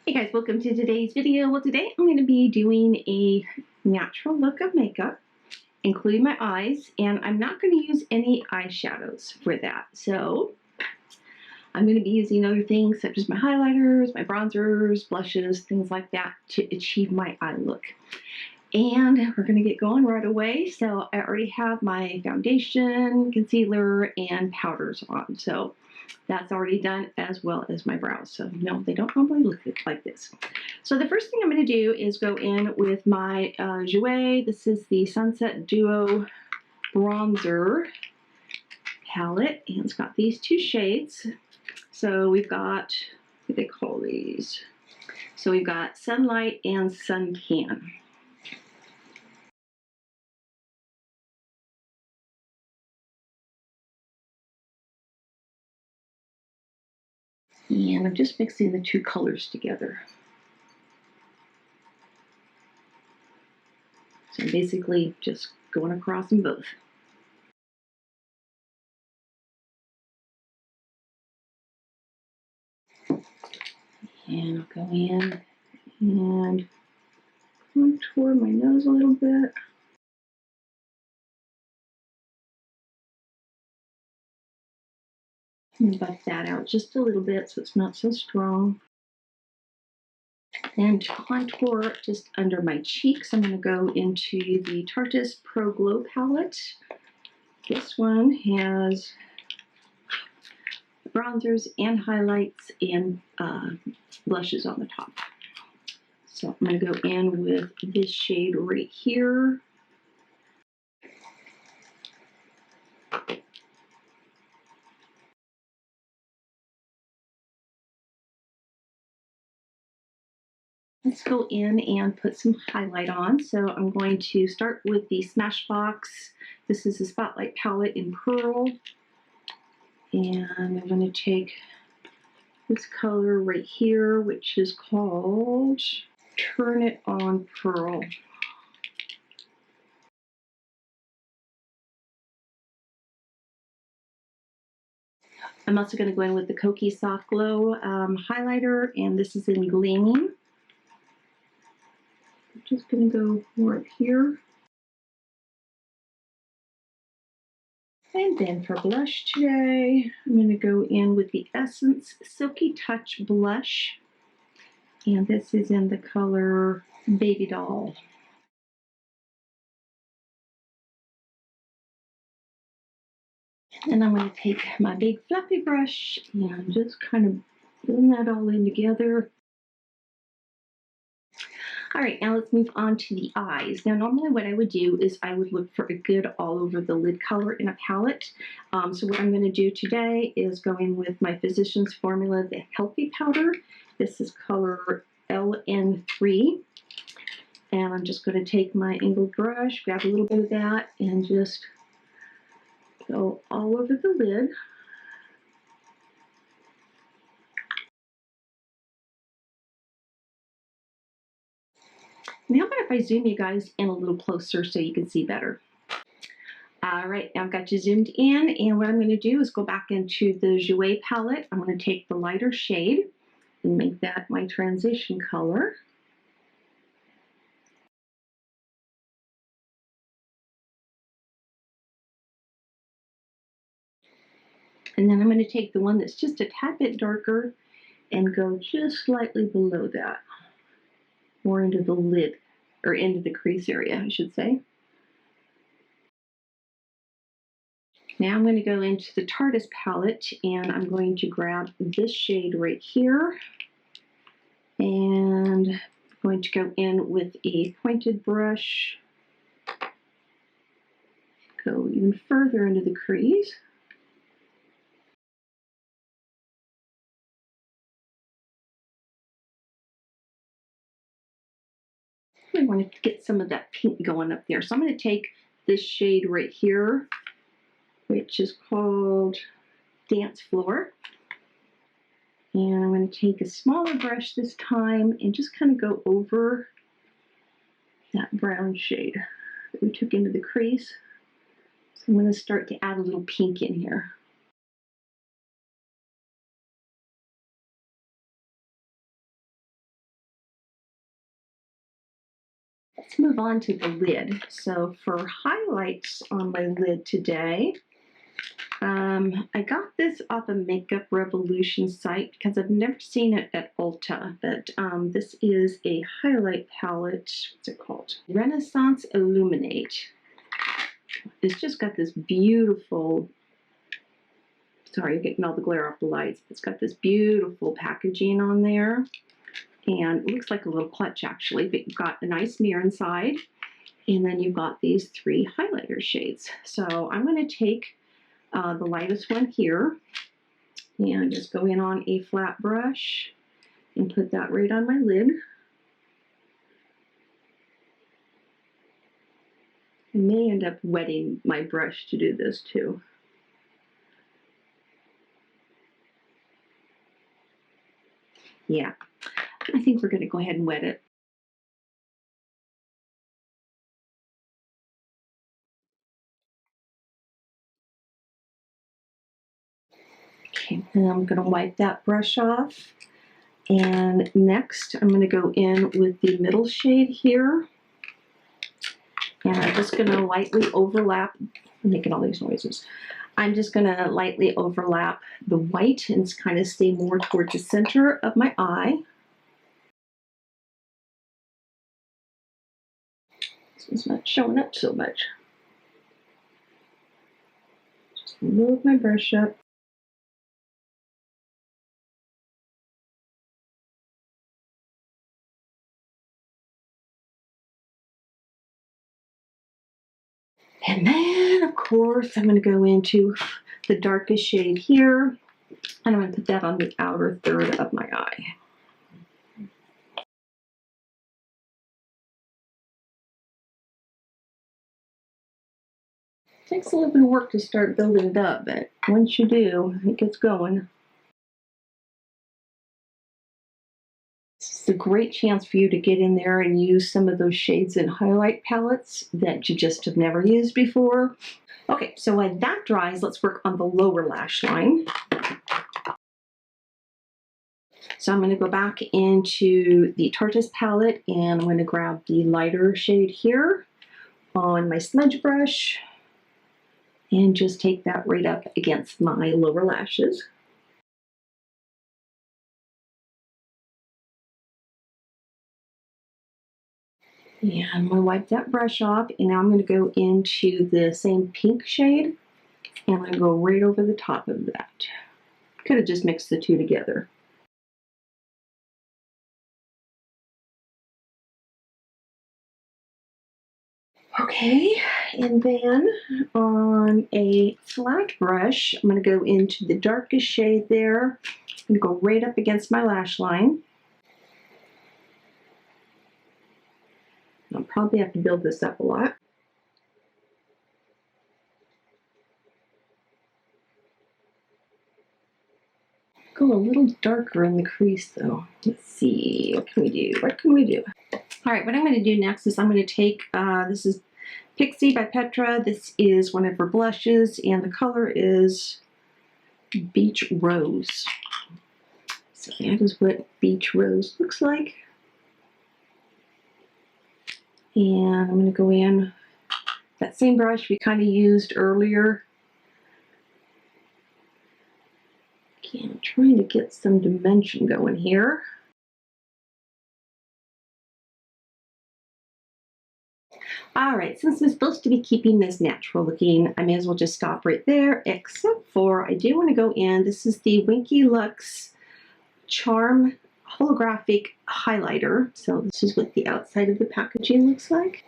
Hey guys, welcome to today's video. Well, today I'm going to be doing a natural look of makeup, including my eyes, and I'm not going to use any eyeshadows for that. So I'm going to be using other things such as my highlighters, my bronzers, blushes, things like that to achieve my eye look. And we're going to get going right away. So I already have my foundation, concealer, and powders on. So that's already done, as well as my brows. So no, they don't normally look like this. So the first thing I'm going to do is go in with my Jouer. This is the Sunset Duo Bronzer palette, and it's got these two shades. So we've got, what do they call these? So we've got Sunlight and Suntan. And I'm just mixing the two colors together. So I'm basically just going across them both. And I'll go in and contour my nose a little bit. And buff that out just a little bit so it's not so strong. And to contour just under my cheeks, I'm going to go into the Tarte's Pro Glow palette. This one has bronzers and highlights and blushes on the top. So I'm going to go in with this shade right here. Let's go in and put some highlight on. So I'm going to start with the Smashbox. This is the Spotlight palette in Pearl. And I'm going to take this color right here, which is called Turn It On Pearl. I'm also going to go in with the Kokie Soft Glow highlighter, and this is in Gleaming. I'm just going to go more up here. And then for blush today, I'm going to go in with the Essence Silky Touch Blush. And this is in the color Babydoll. And I'm going to take my big fluffy brush and just kind of blend that all in together. All right, now let's move on to the eyes. Now, normally what I would do is I would look for a good all over the lid color in a palette. So what I'm going to do today is go in with my Physicians Formula, the Healthy Powder. This is color LN3. And I'm just going to take my angled brush, grab a little bit of that, and just go all over the lid. Now, how about if I zoom you guys in a little closer so you can see better? All right, now I've got you zoomed in, and what I'm going to do is go back into the Jouer palette. I'm going to take the lighter shade and make that my transition color. And then I'm going to take the one that's just a tad bit darker and go just slightly below that, more into the lid, or into the crease area, I should say. Now I'm going to go into the Tarte's palette, and I'm going to grab this shade right here, and I'm going to go in with a pointed brush, go even further into the crease. I want to get some of that pink going up there. So I'm going to take this shade right here, which is called Dance Floor. And I'm going to take a smaller brush this time and just kind of go over that brown shade that we took into the crease. So I'm going to start to add a little pink in here. let's move on to the lid. So for highlights on my lid today, I got this off a Makeup Revolution site because I've never seen it at Ulta, but this is a highlight palette. What's it called? Renaissance Illuminate. It's just got this beautiful, sorry, you're getting all the glare off the lights. It's got this beautiful packaging on there, and it looks like a little clutch actually, but you've got a nice mirror inside, and then you've got these 3 highlighter shades. So I'm going to take the lightest one here and just go in on a flat brush and put that right on my lid. I may end up wetting my brush to do this too. Yeah, I think we're going to go ahead and wet it. Okay, and I'm going to wipe that brush off. And next, I'm going to go in with the middle shade here. And I'm just going to lightly overlap. I'm making all these noises. I'm just going to lightly overlap the white and kind of stay more towards the center of my eye. This one's not showing up so much. Just move my brush up. And then, of course, I'm going to go into the darkest shade here, and I'm going to put that on the outer third of my eye. It takes a little bit of work to start building it up, but once you do, it gets going. This is a great chance for you to get in there and use some of those shades and highlight palettes that you just have never used before. Okay, so while that dries, let's work on the lower lash line. So I'm going to go back into the Tarte's palette, and I'm going to grab the lighter shade here on my smudge brush and just take that right up against my lower lashes. And I'm going to wipe that brush off, and now I'm going to go into the same pink shade, and I'm going to go right over the top of that. Could have just mixed the two together. Okay, and then on a flat brush, I'm going to go into the darkest shade there. I'm going to go right up against my lash line. I'll probably have to build this up a lot. Go a little darker in the crease though. Let's see, what can we do? What can we do? All right, what I'm going to do next is I'm going to take, this is Pixie by Petra. This is one of her blushes, and the color is Beach Rose. So that is what Beach Rose looks like. And I'm going to go in that same brush we kind of used earlier. Okay, I'm trying to get some dimension going here. All right, since I'm supposed to be keeping this natural looking, I may as well just stop right there, except for I do want to go in. This is the Winky Lux Charm Holographic Highlighter. So this is what the outside of the packaging looks like.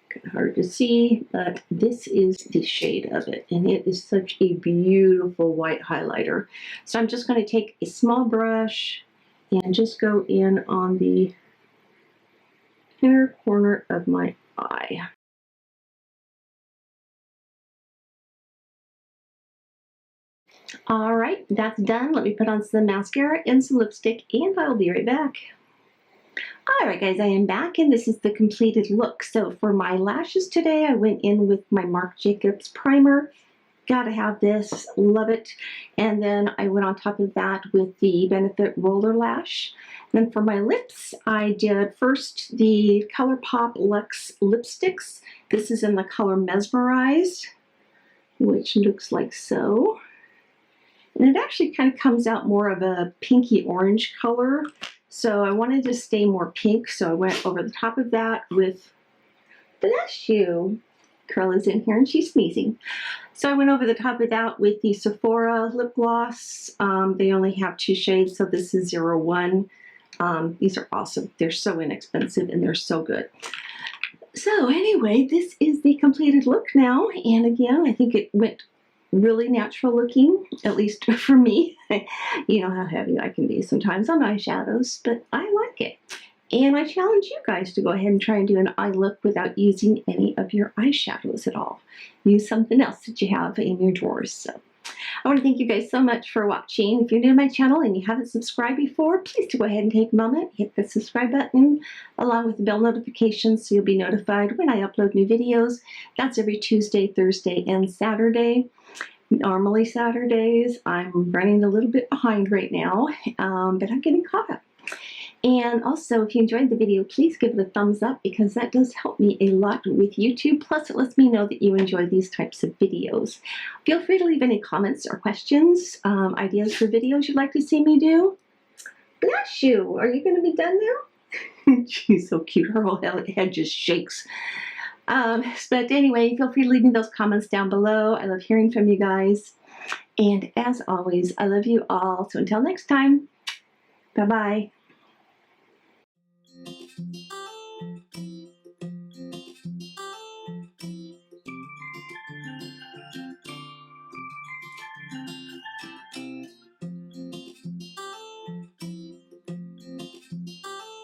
Kind of hard to see, but this is the shade of it, and it is such a beautiful white highlighter. So I'm just going to take a small brush and just go in on the inner corner of my eye. All right, that's done. Let me put on some mascara and some lipstick, and I'll be right back. All right, guys, I am back, and this is the completed look. So for my lashes today, I went in with my Marc Jacobs primer. Gotta have this, love it. And then I went on top of that with the Benefit Roller Lash. Then for my lips, I did first the ColourPop Luxe lipsticks. This is in the color Mesmerized, which looks like so. And it actually kind of comes out more of a pinky orange color. So I wanted to stay more pink, so I went over the top of that with, bless you, Curl is in here and she's sneezing. So I went over the top of that with the Sephora lip gloss. They only have 2 shades, so this is 01. These are awesome. They're so inexpensive and they're so good. So anyway, this is the completed look now. And again, I think it went really natural looking, at least for me. You know how heavy I can be sometimes on eyeshadows, but I like it. And I challenge you guys to go ahead and try and do an eye look without using any of your eyeshadows at all. Use something else that you have in your drawers. So I want to thank you guys so much for watching. If you're new to my channel and you haven't subscribed before, please do go ahead and take a moment, hit the subscribe button along with the bell notifications so you'll be notified when I upload new videos. That's every Tuesday, Thursday, and Saturday. Normally Saturdays. I'm running a little bit behind right now, but I'm getting caught up. And also, if you enjoyed the video, please give it a thumbs up because that does help me a lot with YouTube. Plus, it lets me know that you enjoy these types of videos. Feel free to leave any comments or questions, ideas for videos you'd like to see me do. Bless you. Are you going to be done now? She's so cute. Her whole head just shakes. But anyway, feel free to leave me those comments down below. I love hearing from you guys. And as always, I love you all. So until next time, bye-bye.